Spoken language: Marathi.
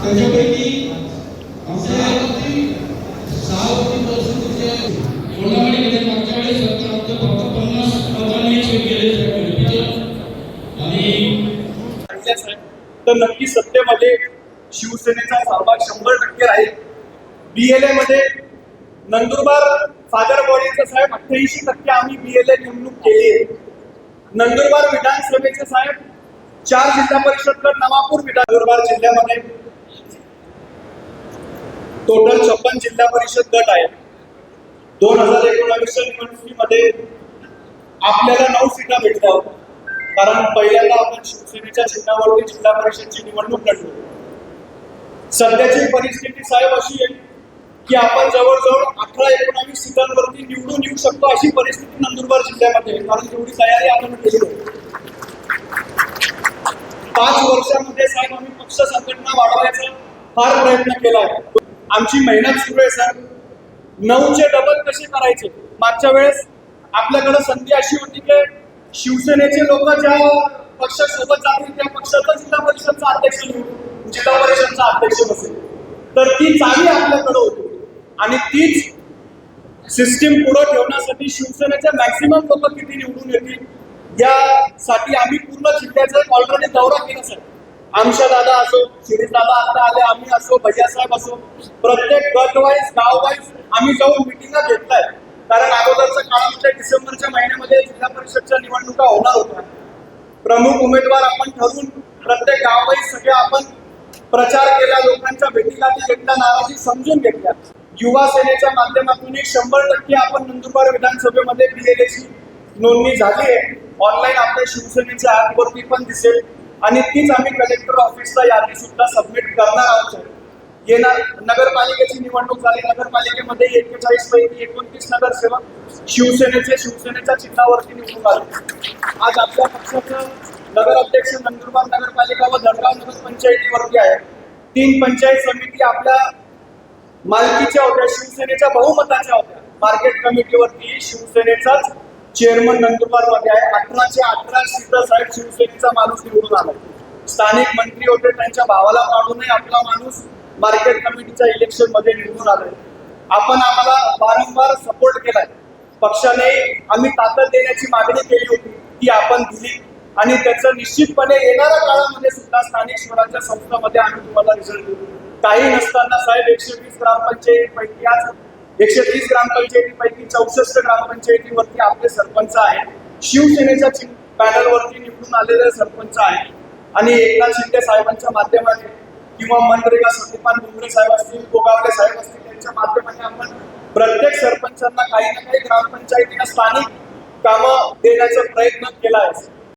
त्याच्यापैकी आमच्या 6 परिस्थितीचे कोल्हापूरमध्ये मागच्या वेळेस फक्त 50 लोकांनी चेक केले आणि तर नक्की सत्तेमध्ये शिवसेनेचा सहभाग 100% राहील. BLA मध्ये नंदुरबार सागर बॉडीचं साहेब 88% आम्ही BLA निवडणूक केली आहे. नंदुरबार विधानसभेचे साहेब 4 जिल्हा परिषद गट, नवापूर नंदुरबार जिल्ह्यामध्ये टोटल 56 जिल्हा परिषद गट आहेत. 2019च्या निवडणुकीमध्ये आपल्याला 9 सीटा भेटल्या होत्या, कारण पहिल्यांदा आपण शिवसेनेच्या चिन्हावरती जिल्हा परिषदची निवडणूक लढलो. सध्याची परिस्थिती साहेब अशी आहे की आपण जवळजवळ 18-19 सीटांवरती निवडून येऊ शकतो अशी परिस्थिती नंदुरबार जिल्ह्यामध्ये आहे, कारण तेवढी तयारी आपण केली आहे. 5 वर्षांमध्ये साहेब आम्ही पक्ष संघटना वाढवायचा फार प्रयत्न केला आहे. आमची मेहनत सुरू आहे सर. 9चे डबल कसे करायचे. मागच्या वेळेस आपल्याकडे संधी अशी होती की शिवसेनेचे लोक ज्या पक्षासोबत जातील त्या पक्षाचा जिल्हा परिषदचा अध्यक्ष निवडून जिल्हा परिषदचा अध्यक्ष बसेल. तर ती चावी आपल्याकडे होती आणि तीच सिस्टीम पुढे ठेवण्यासाठी शिवसेनेचे मॅक्सिमम लोक किती निवडून येतील यासाठी आम्ही पूर्ण जिल्ह्याचा ऑलरेडी दौरा केला सर. आमच्या दादा असो, शिरीष दादा आता आले, आम्ही असो, भैयासाहेब असो, प्रत्येक गट वाईज गाव वाईज आम्ही जाऊन मिटिंगा घेतलाय. कारण अगोदरच्या काळामध्ये डिसेंबरच्या महिन्यामध्ये जिल्हा परिषदच्या निवडणुका होणार होत्या. प्रमुख उमेदवार आपण ठरवून प्रत्येक गावाईज सगळे आपण प्रचार केला, लोकांच्या भेटीगाठी घेतल्या, नाराजी समजून घेतल्या. युवा सेनेच्या माध्यमातून 100% आपण नंदुरबार विधानसभेमध्ये BLAची नोंदणी झाली आहे. ऑनलाईन आपल्या शिवसेनेच्या ॲपवरती पण दिसेल आणि तीच आम्ही कलेक्टर ऑफिसला यादी सुद्धा सबमिट करणार आहोत. येणार नगरपालिकेची निवडणूक झाली. नगरपालिकेमध्ये 41 पैकी 29 नगरसेवक शिवसेनेच्या चिन्हावरती निवडून आले. आज आपल्या पक्षाचं नगर अध्यक्ष नंदुरबार नगरपालिका व धडगाव नगरपंचायतीवरती आहे. 3 पंचायत समिती आपल्या मालकीच्या होत्या, शिवसेनेच्या बहुमताच्या होत्या. मार्केट कमिटीवरती शिवसेनेचाच चेअरमन नंदुरबारमध्ये आहे. 18च्या 18 सीटा साहेब शिवसेनेचा माणूस निवडून आला. स्थानिक मंत्री होते, त्यांच्या भावाला काढूनही आपला माणूस मार्केट कमिटीच्या इलेक्शन मध्ये निवडून आलाय. आपण आम्हाला वारंवार सपोर्ट केलाय. पक्षाने आम्ही ताकद देण्याची मागणी केली होती, ती आपण दिली आणि त्याचं निश्चितपणे येणाऱ्या काळामध्ये सुद्धा स्थानिक स्वराज्य संस्थांमध्ये आम्ही तुम्हाला रिझल्ट देऊ. काही नसताना साहेब 120 ग्रामपंचायतीपैकी आज 130 ग्रामपंचायतीपैकी 64 ग्रामपंचायतीवरती आपले सरपंच आहेत. शिवसेनेच्या पॅनलवरती निवडून आलेले सरपंच आहेत आणि एकनाथ शिंदे साहेबांच्या माध्यमाने किंवा मनरेगा सत्यपाल डोंगरे साहेब असतील, गोगावले साहेब असतील, त्यांच्या माध्यमाने आपण प्रत्येक सरपंचांना काही ना काही ग्रामपंचायतीला स्थानिक कामं देण्याचा प्रयत्न केला आहे.